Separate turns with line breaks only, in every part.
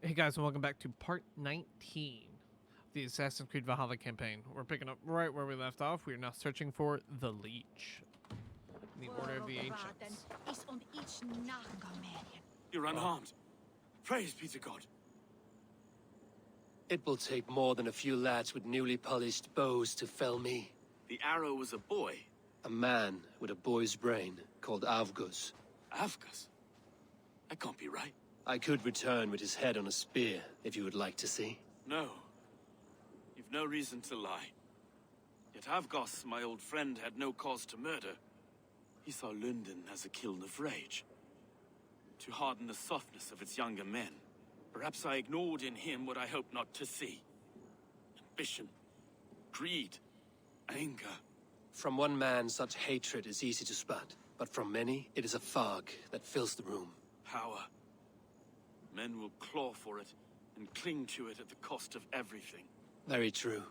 Hey guys, and welcome back to part 19 of the Assassin's Creed Valhalla campaign. We're picking up right where we left off. We are now searching for the Leech in the Order of the Ancients.
You're unharmed. Praise be to God.
It will take more than a few lads with newly polished bows to fell me.
The arrow was a boy.
A man with a boy's brain called Avgus.
Avgus? That can't be right.
I could return with his head on a spear, if you would like to see.
No. You've no reason to lie. Yet Avgos, my old friend, had no cause to murder. He saw Lunden as a kiln of rage. To harden the softness of its younger men. Perhaps I ignored in him what I hoped not to see. Ambition, greed, anger.
From one man, such hatred is easy to spot, but from many, it is a fog that fills the room.
Power. Men will claw for it and cling to it at the cost of everything.
Very true.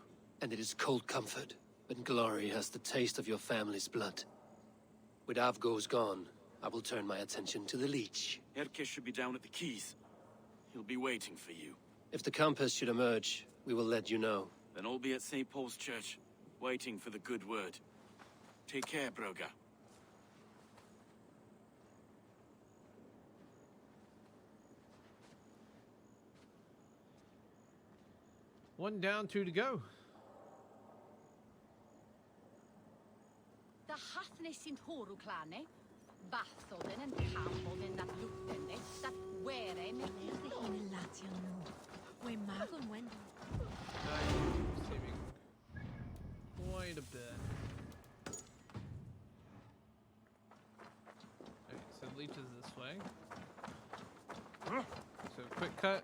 And it is cold comfort when glory has the taste of your family's blood. With Avgos gone, I will turn my attention to the Leech.
Erke should be down at the quays. He'll be waiting for you.
If the compass should emerge, we will let you know.
Then I'll be at St. Paul's Church, waiting for the good word. Take care, Broga.
One down, two to go.
The hathnes in Horuklane, Bathoden and Campbellden that Lunden, that were in the Hinelatian, where Magon went.
Saving quite a bit. Okay, so the Leech is this way. So quick cut.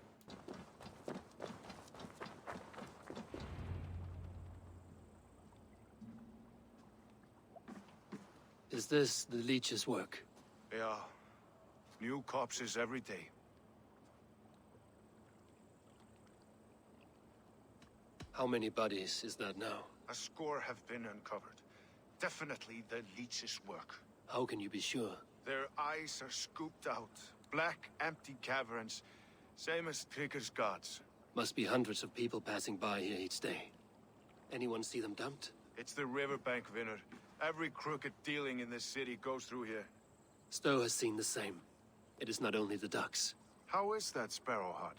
Is this the Leech's work?
Yeah. New corpses every day.
How many bodies is that now?
A score have been uncovered. Definitely the Leech's work.
How can you be sure?
Their eyes are scooped out. Black, empty caverns. Same as Trigger's gods.
Must be hundreds of people passing by here each day. Anyone see them dumped?
It's the riverbank, Vinner. Every crooked dealing in this city goes through here.
Stowe has seen the same. It is not only the ducks.
How is that Sparrow hut?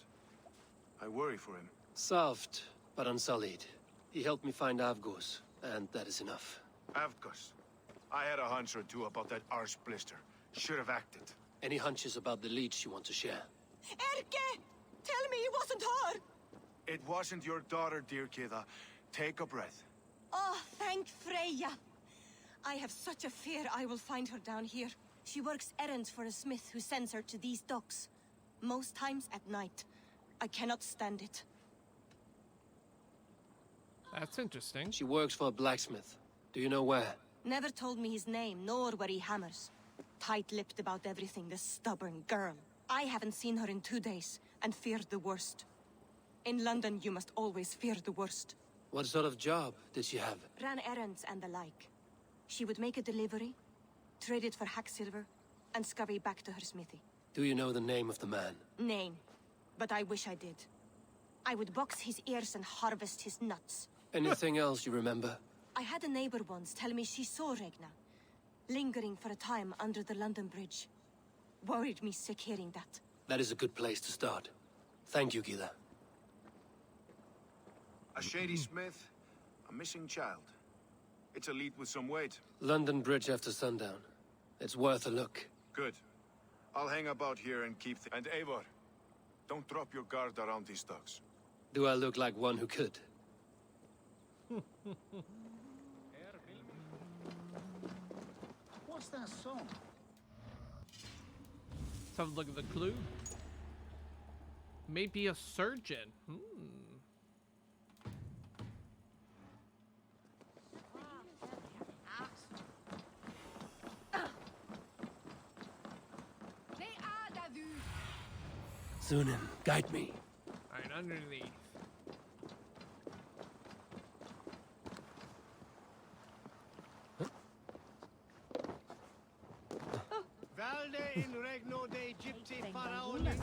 I worry for him.
Soft, but unsullied. He helped me find Avgos, and that is enough.
Avgus. I had a hunch or two about that arse blister. Should have acted.
Any hunches about the Leech you want to share?
Erke! Tell me it wasn't her!
It wasn't your daughter, dear Kida. Take a breath.
Oh, thank Freya. I have such a fear I will find her down here. She works errands for a smith who sends her to these docks. Most times at night. I cannot stand it.
That's interesting.
She works for a blacksmith. Do you know where?
Never told me his name, nor where he hammers. Tight-lipped about everything, the stubborn girl. I haven't seen her in 2 days, and feared the worst. In London, you must always fear the worst.
What sort of job did she have?
Ran errands and the like. She would make a delivery, trade it for hack silver, and scurry back to her smithy.
Do you know the name of the man?
Name. But I wish I did. I would box his ears and harvest his nuts.
Anything else you remember?
I had a neighbor once tell me she saw Regna, lingering for a time under the London Bridge. Worried me sick hearing that.
That is a good place to start. Thank you, Gila.
A shady smith, a missing child. It's a lead with some weight.
London Bridge after sundown. It's worth a look.
Good. I'll hang about here and keep And Eivor, don't drop your guard around these dogs.
Do I look like one who could?
What's that song?
Let's have a look at the clue. Maybe a surgeon.
Zunin, guide me.
Alright, underneath.
Valde in regno de Egypti faraonen.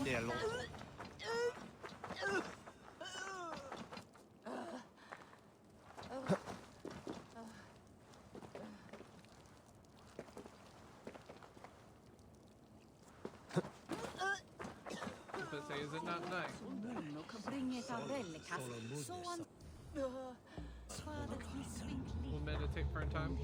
there long.
But say, is it not nice?
Munno kan bringa ta velkas. Så han... Svaret
We'll meditate for a time.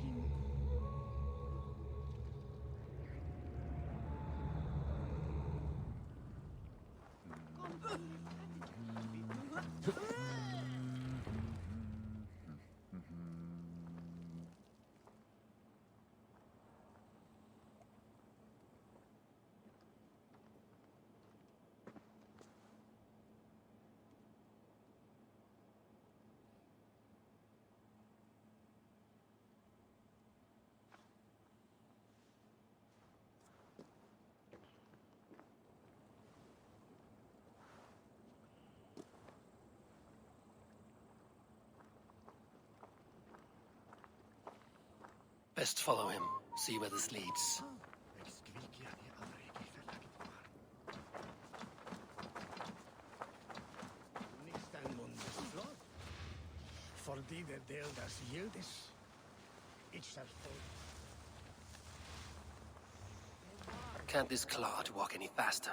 Best follow him, see where this leads.
Fordi det delas gildes.
Can't this clod walk any faster?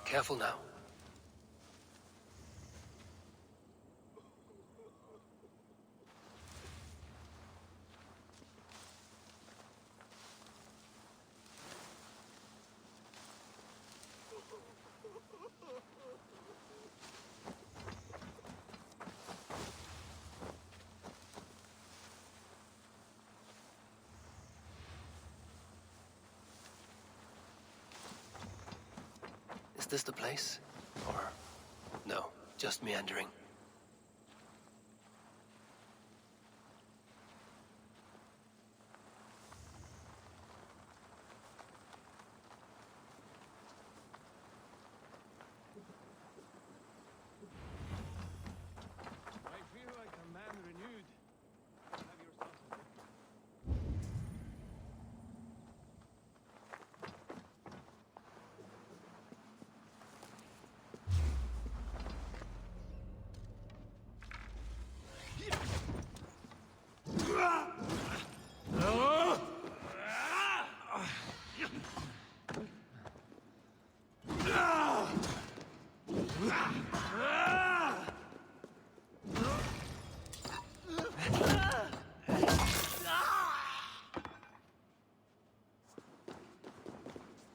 Careful now. Is this the place? Or no, just meandering?
I feel like a man renewed. Have yourself a drink.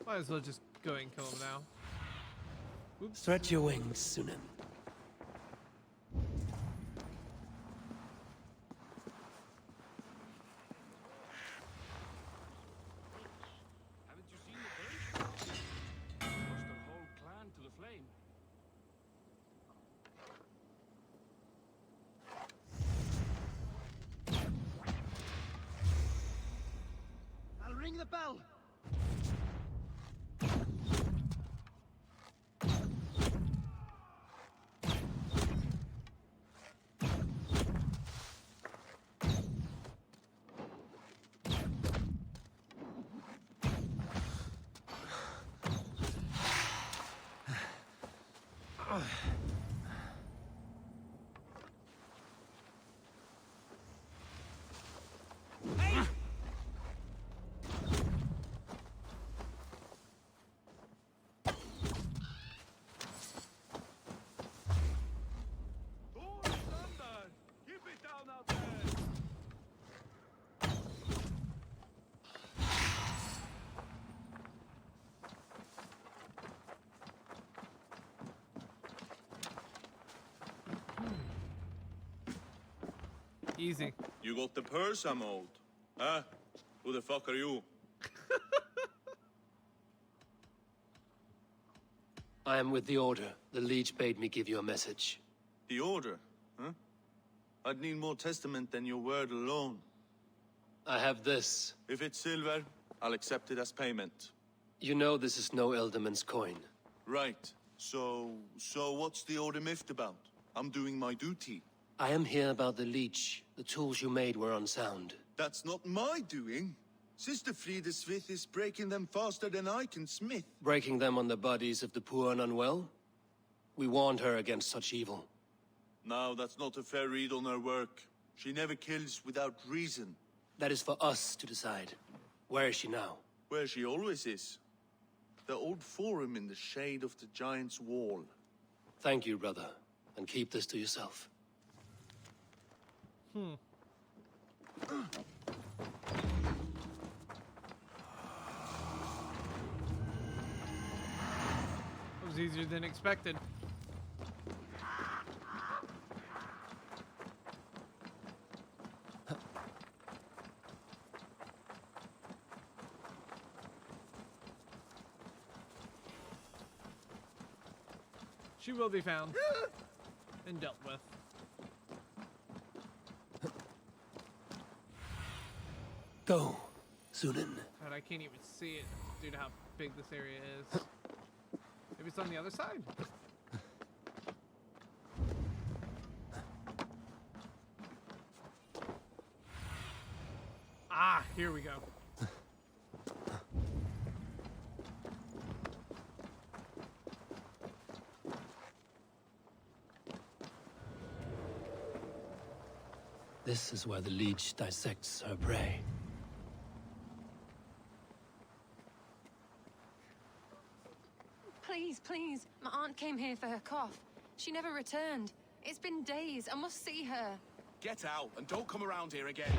Might as well just go and kill him now. Oops.
Stretch your wings, Sunan.
Haven't you seen the bird? Lost their whole clan to the flame.
I'll ring the bell.
Easy.
You got the purse I'm owed. Huh? Who the fuck are you?
I am with the Order. The Leech bade me give you a message.
The Order, huh? I'd need more testament than your word alone.
I have this.
If it's silver, I'll accept it as payment.
You know this is no Elderman's coin.
Right. So what's the Order miffed about? I'm doing my duty.
I am here about the Leech. The tools you made were unsound.
That's not my doing. Sister Frida Smith is breaking them faster than I can smith.
Breaking them on the bodies of the poor and unwell? We warned her against such evil.
No, that's not a fair read on her work. She never kills without reason.
That is for us to decide. Where is she now?
Where she always is. The old forum in the shade of the Giant's Wall.
Thank you, brother. And keep this to yourself.
It was easier than expected. She will be found and dealt with.
Go, Lunden.
God, I can't even see it due to how big this area is. Maybe it's on the other side. Ah, here we go.
This is where the Leech dissects her prey.
Please, please. My aunt came here for her cough. She never returned. It's been days. I must see her.
Get out and don't come around here again.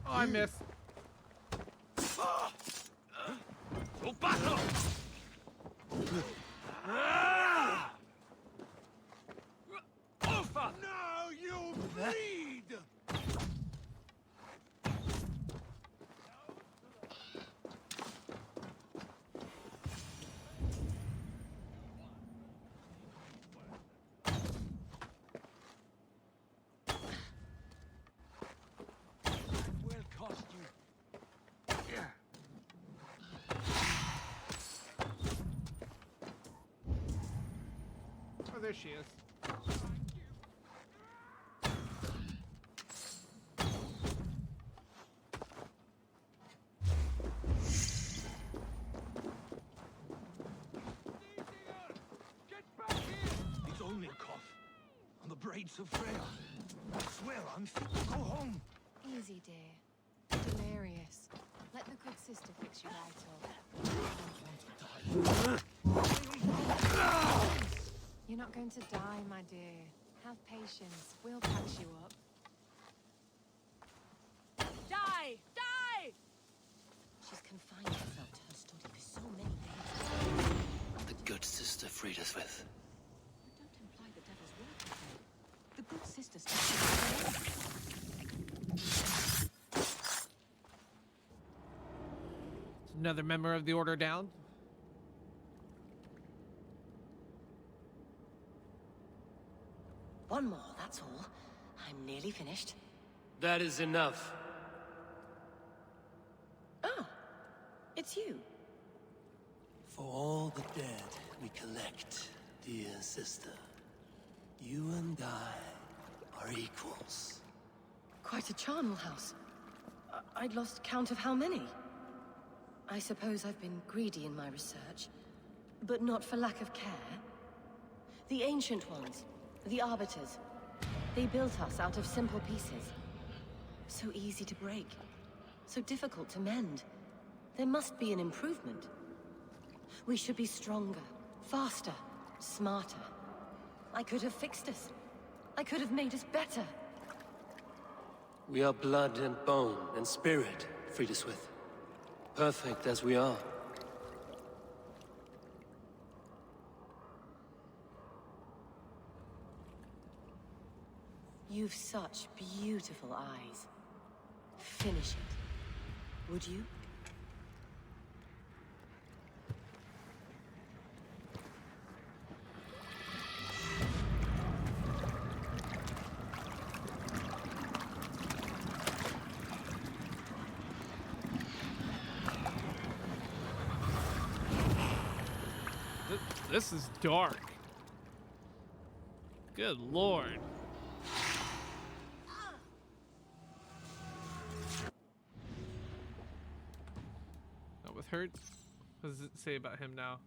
Oh, I missed.
To battle!
Now you bleed! Will cost you.
Oh, there she is.
Get back here! It's only a cough. On the braids of Freya. I swear I'm fit to go home.
Easy, dear. Delirious. Let the good sister fix you right up. You're not going to die, my dear. Have patience. We'll patch you up. Die! Die!
She's confined herself to her study for so many days.
The good sister Frida Smith.
Don't imply the devil's work with her. The good sister started.
Another member of the Order down.
One more, that's all. I'm nearly finished.
That is enough.
it's you.
For all the dead we collect, dear sister, you and I are equals.
Quite a charnel house. I'd lost count of how many. I suppose I've been greedy in my research, but not for lack of care. The Ancient Ones, the Arbiters, they built us out of simple pieces. So easy to break, so difficult to mend. There must be an improvement. We should be stronger, faster, smarter. I could have fixed us. I could have made us better.
We are blood and bone and spirit, Friedeswith. Perfect as we are.
You've such beautiful eyes. Finish it, would you?
This is dark. Good lord. Not with her. What does it say about him now?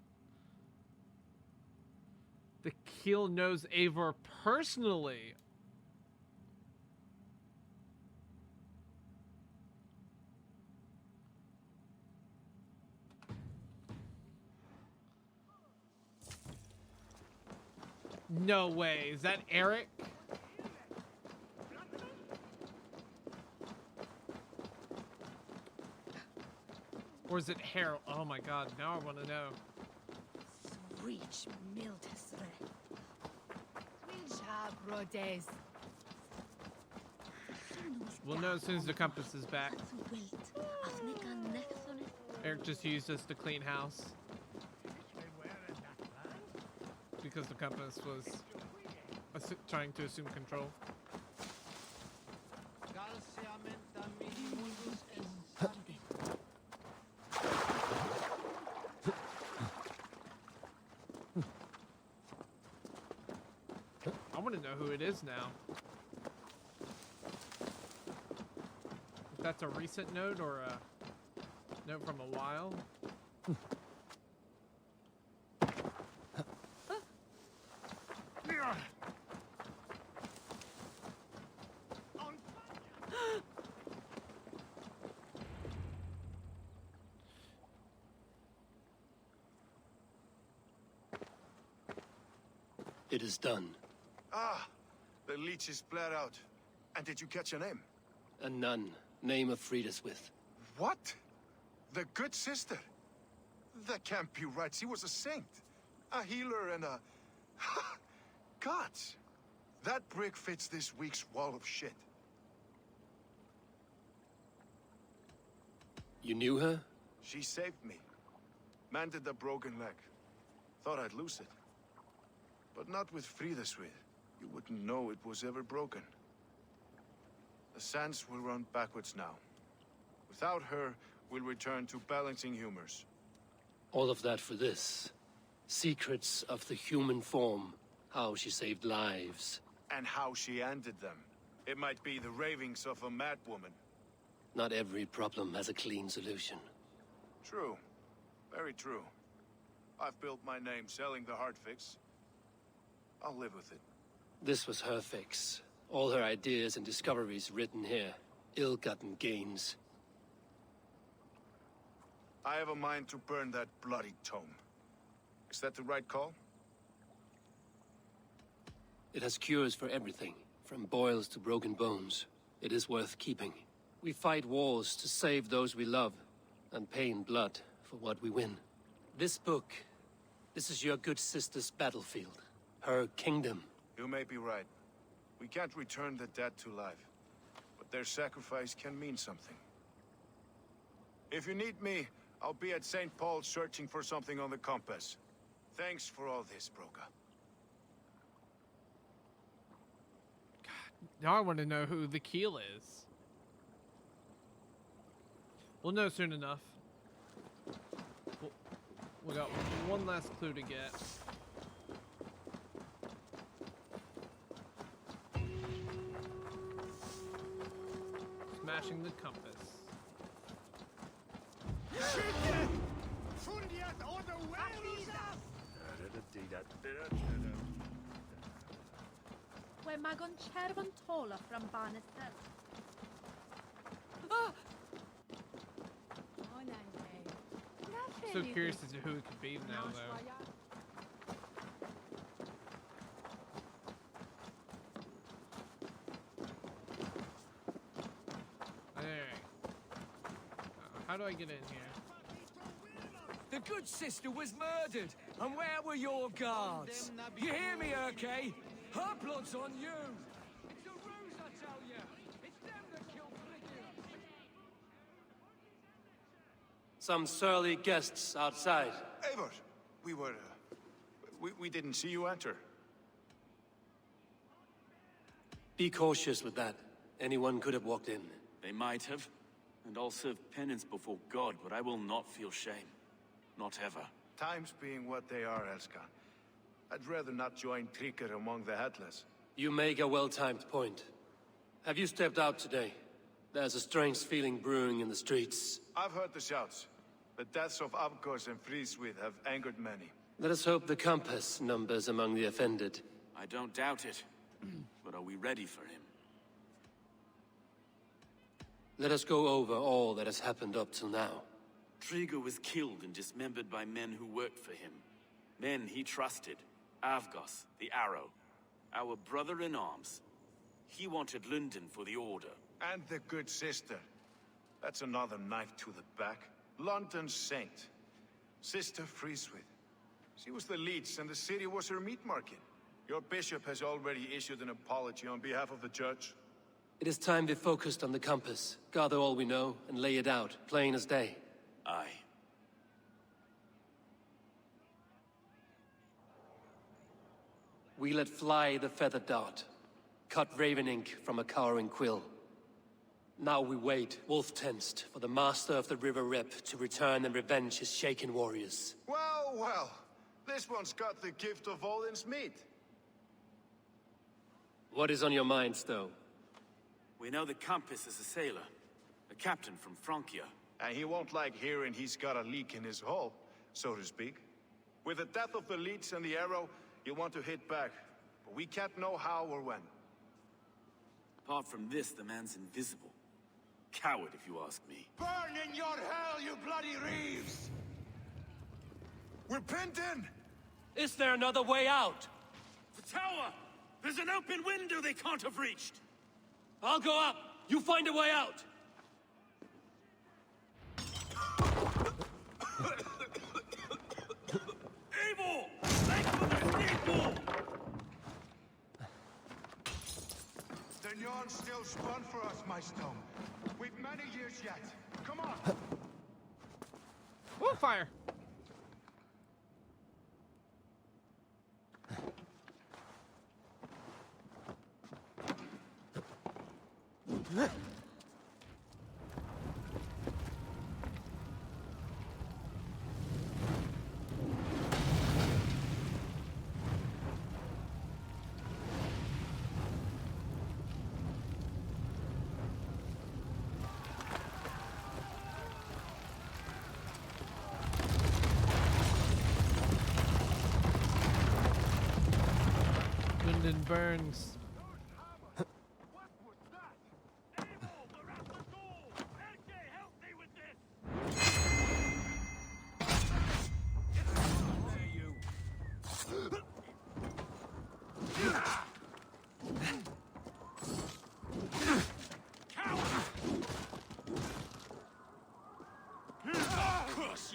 The Keel knows Eivor personally. No way. Is that Eric? Or is it Harold? Oh my god, now I want to know.
Reach Mildesre.
We'll know as soon as the compass is back. Eric just used us to clean house. Because the compass was trying to assume control. I want to know who it is now. If that's a recent note or a note from a while.
It is done.
Ah, the leech is bled out. And did you catch a name?
A nun, name of Friedeswith.
What? The good sister? That can't be right. She was a saint. A healer and a... Gods! That brick fits this week's wall of shit.
You knew her?
She saved me. Mended a broken leg. Thought I'd lose it. But not with Friedeswith. You wouldn't know it was ever broken. The sands will run backwards now. Without her, we'll return to balancing humors.
All of that for this. Secrets of the human form. How she saved lives.
And how she ended them. It might be the ravings of a madwoman.
Not every problem has a clean solution.
True. Very true. I've built my name selling the heart fix. I'll live with it.
This was her fix. All her ideas and discoveries written here. Ill-gotten gains.
I have a mind to burn that bloody tome. Is that the right call?
It has cures for everything, from boils to broken bones. It is worth keeping. We fight wars to save those we love, and pay in blood for what we win. This book, this is your good sister's battlefield. Her kingdom.
You may be right. We can't return the dead to life. But their sacrifice can mean something. If you need me, I'll be at St. Paul's searching for something on the compass. Thanks for all this, Broca.
Now I want to know who the Keel is. We'll know soon enough. We got one last clue to get. Smashing the compass.
Where Magon Chervon Tola from Bannister.
So curious as to who it could be now, though. Alright. How do I get in here?
The good sister was murdered, and where were your guards? You hear me, Urke? Her blood's on you! It's the ruse, I tell you! It's them that killed Frigga!
Some surly guests outside.
Eivor, we didn't see you enter.
Be cautious with that. Anyone could have walked in.
They might have, and I'll serve penance before God, but I will not feel shame. Not ever.
Times being what they are, Elskan. I'd rather not join Tricker among the Headless.
You make a well-timed point. Have you stepped out today? There's a strange feeling brewing in the streets.
I've heard the shouts. The deaths of Avgos and Friswith have angered many.
Let us hope the compass numbers among the offended.
I don't doubt it. But are we ready for him?
Let us go over all that has happened up till now.
Trigger was killed and dismembered by men who worked for him. Men he trusted. Avgos, the Arrow. Our brother-in-arms. He wanted Lunden for the Order.
And the good sister. That's another knife to the back. London's saint. Sister Friswith. She was the leech and the city was her meat market. Your bishop has already issued an apology on behalf of the church.
It is time we focused on the compass, gather all we know, and lay it out, plain as day.
Aye.
We let fly the feather dart, cut raven ink from a cowering quill. Now we wait, wolf-tensed, for the master of the River Rep to return and revenge his shaken warriors.
Well, well. This one's got the gift of Odin's meat.
What is on your minds, though?
We know the Compass is a sailor. A captain from Francia.
And he won't like hearing he's got a leak in his hull, so to speak. With the death of the leech and the arrow, you want to hit back. But we can't know how or when.
Apart from this, the man's invisible. Coward, if you ask me.
Burn in your hell, you bloody reeves! We're pinned in!
Is there another way out?
The tower! There's an open window they can't have reached!
I'll go up! You find a way out!
Eivor! Make for the steeple!
The yarn's still spun for us, my stone. We've many years yet. Come on!
Oh, fire! Lunden burns.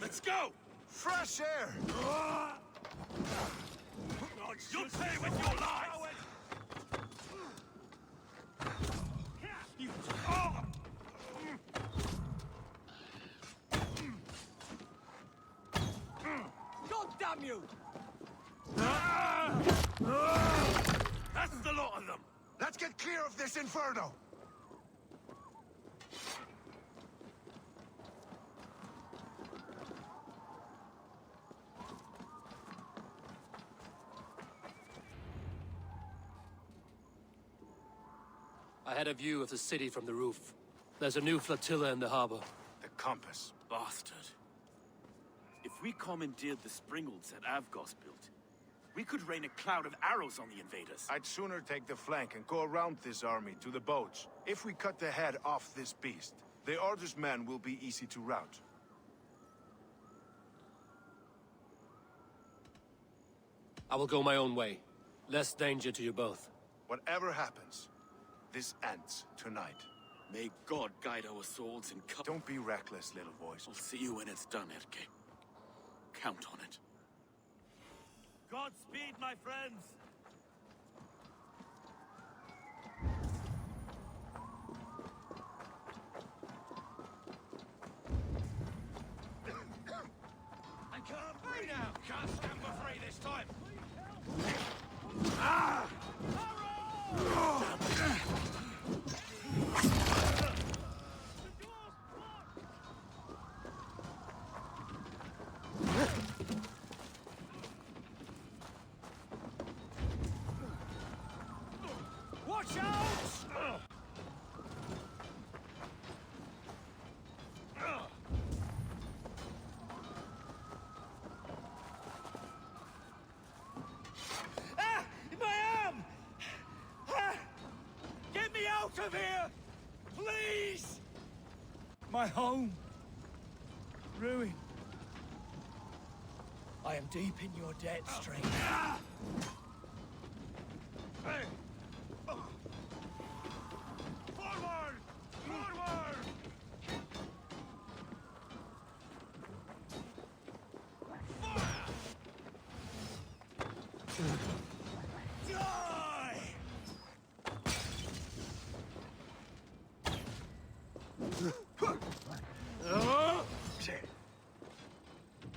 Let's go!
Fresh air!
You'll pay with your life!
God damn you!
That's the lot of them!
Let's get clear of this inferno!
I had a view of the city from the roof. There's a new flotilla in the harbor.
The compass.
Bastard. If we commandeered the springholds that Avgos built, we could rain a cloud of arrows on the invaders.
I'd sooner take the flank and go around this army to the boats. If we cut the head off this beast, the Order's men will be easy to rout.
I will go my own way. Less danger to you both.
Whatever happens, this ends tonight.
May God guide our swords and cut.
Don't be reckless, little voice.
I'll see you when it's done, Erke. Count on it. Godspeed, my friends!
I can't breathe now. Can't stand for free this time.
Watch out!
Ah! My arm! Ah! Get me out of here! Please!
My home. Ruin. I am deep in your debt, stranger.
Hey! Forward! Forward!
Die!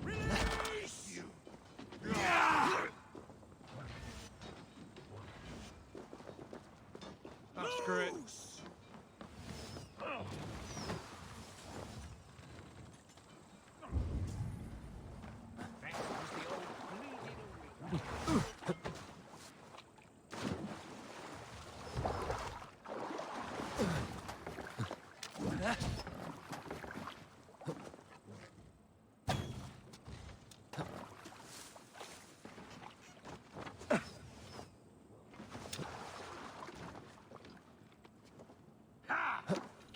Release! You!
Oh, screw it.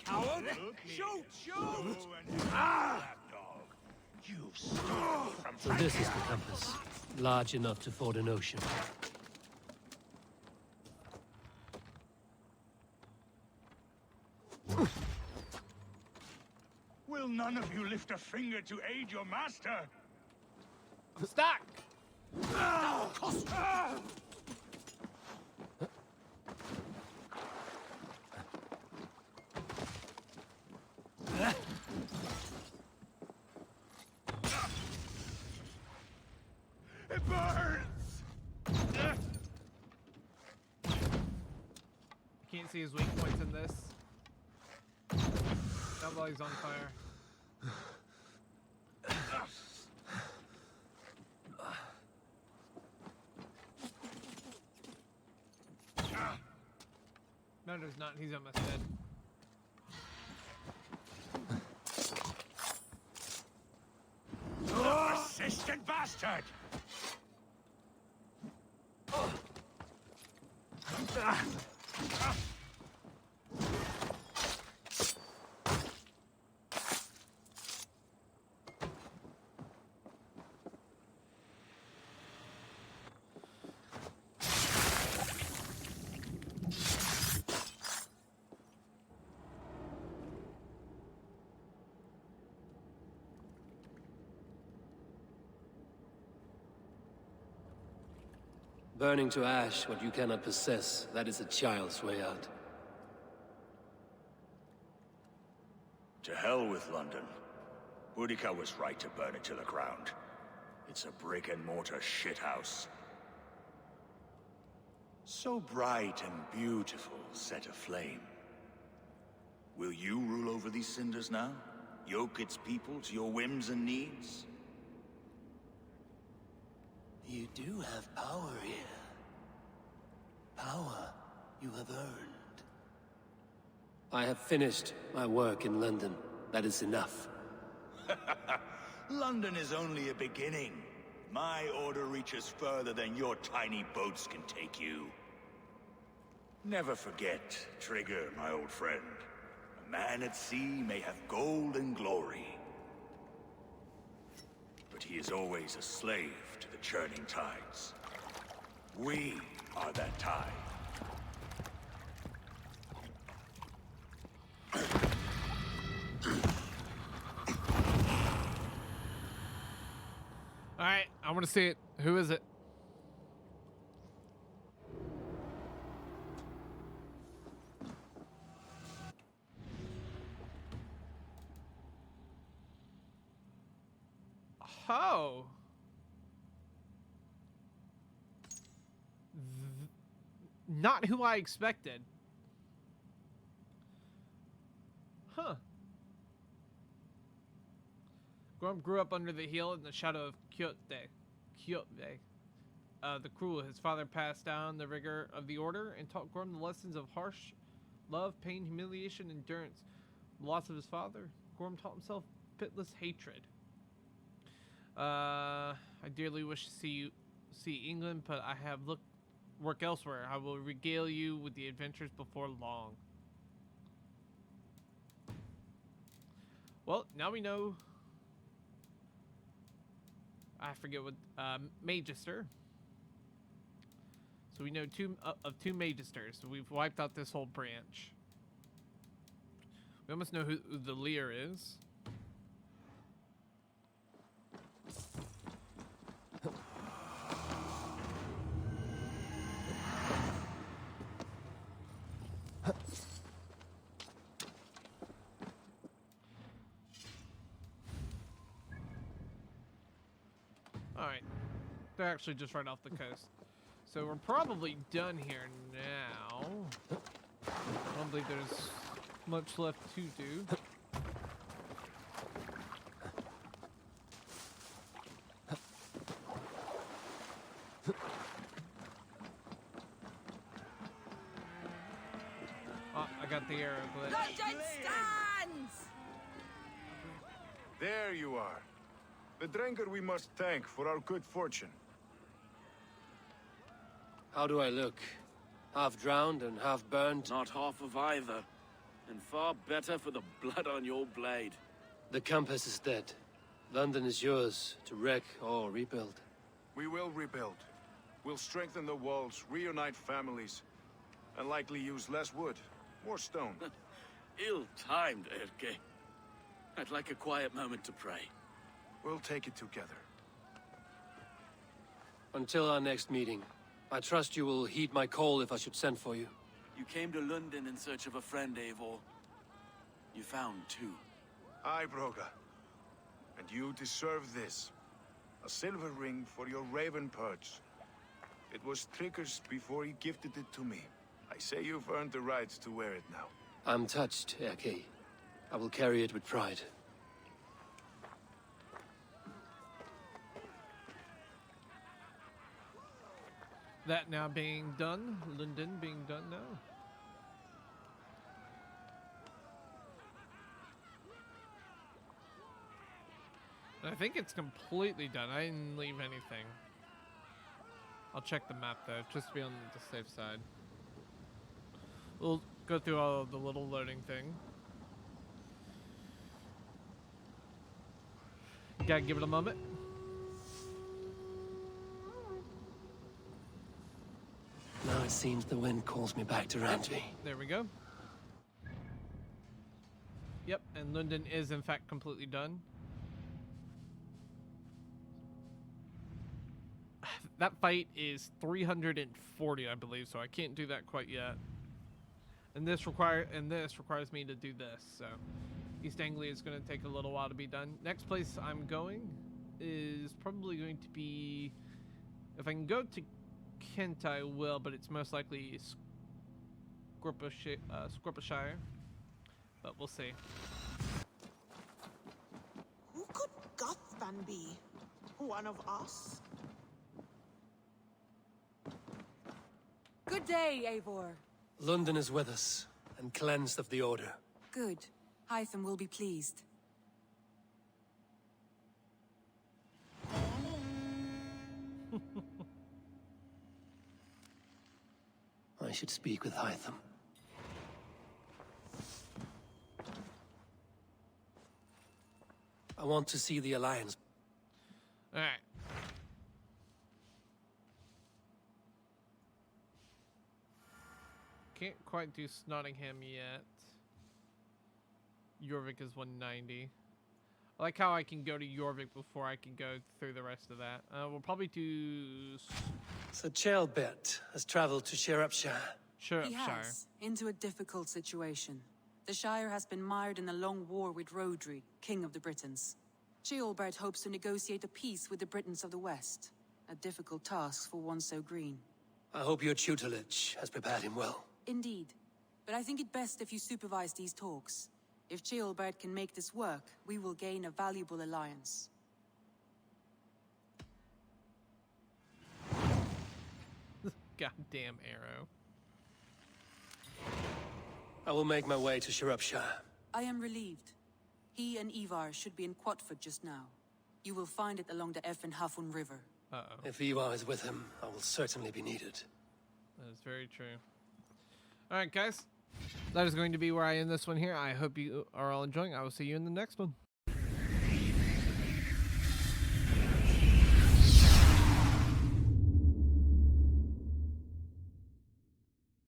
Coward!
Shoot! Shoot! You've
So this is the compass. Large enough to ford an ocean.
Will none of you lift a finger to aid your master?
I'm stuck!
It burns!
Can't see his weak points in this. Not while he's on fire. No, there's not. He's almost dead.
Persistent bastard!
Burning to ash what you cannot possess, that is a child's way out.
To hell with London. Boudica was right to burn it to the ground. It's a brick-and-mortar shithouse. So bright and beautiful, set aflame. Will you rule over these cinders now? Yoke its people to your whims and needs?
You do have power here. Power you have earned. I have finished my work in London. That is enough.
London is only a beginning. My order reaches further than your tiny boats can take you. Never forget, Trigger, my old friend. A man at sea may have gold and glory, but he is always a slave to the churning tides. We are that tide.
All right, I want to see it. Who is it? Oh. Not who I expected. Huh. Gorm grew up under the heel in the shadow of Kyote. The cruel. His father passed down the rigor of the order and taught Gorm the lessons of harsh love, pain, humiliation, endurance. The loss of his father, Gorm taught himself pitiless hatred. I dearly wish to see England, but I have work elsewhere. I will regale you with the adventures before long. Well, now we know. I forget what Magister. So we know two Magisters. So we've wiped out this whole branch. We almost know who the Lear is. Alright. They're actually just right off the coast. So we're probably done here now. I don't think there's much left to do. Oh, I got the arrow glitch.
London stands!
There you are. The Drenker we must thank for our good fortune.
How do I look? Half drowned and half burned?
Not half of either. And far better for the blood on your blade.
The Compass is dead. London is yours to wreck or rebuild.
We will rebuild. We'll strengthen the walls, reunite families, and likely use less wood, more stone.
Ill-timed, Erke. I'd like a quiet moment to pray.
We'll take it together.
Until our next meeting, I trust you will heed my call if I should send for you.
You came to Lunden in search of a friend, Eivor. You found two.
Aye, Broga. And you deserve this. A silver ring for your raven perch. It was Trigger's before he gifted it to me. I say you've earned the right to wear it now.
I'm touched, Erke. I will carry it with pride.
That now being done, Lunden being done now. And I think it's completely done. I didn't leave anything. I'll check the map though, just to be on the safe side. We'll go through all of the little loading thing. Gotta give it a moment.
Now it seems the wind calls me back to Randvi.
There we go. Yep, and Lunden is in fact completely done. That fight is 340, I believe, so I can't do that quite yet. And this requires me to do this, so East Anglia is going to take a little while to be done. Next place I'm going is probably going to be, if I can go to Kent, I will, but it's most likely Scorpishire. But we'll see.
Who could Gothvan be? One of us?
Good day, Eivor.
London is with us, and cleansed of the Order.
Good. Hytham will be pleased.
I should speak with Hytham. I want to see the Alliance.
Alright. Can't quite do Snottingham yet. Jorvik is 190. I like how I can go to Jorvik before I can go through the rest of that. We'll probably do...
So Ceolbert has traveled to Shropshire.
He has, into a difficult situation. The Shire has been mired in a long war with Rhodri, King of the Britons. Ceolbert hopes to negotiate a peace with the Britons of the West. A difficult task for one so green.
I hope your tutelage has prepared him well.
Indeed. But I think it best if you supervise these talks. If Ceolbert can make this work, we will gain a valuable alliance.
Goddamn arrow.
I will make my way to Shropshire.
I am relieved. He and Ivar should be in Quatford just now. You will find it along the Effen Hafun River.
Uh-oh.
If Ivar is with him, I will certainly be needed.
That is very true. Alright, guys. That is going to be where I end this one here. I hope you are all enjoying. I will see you in the next one.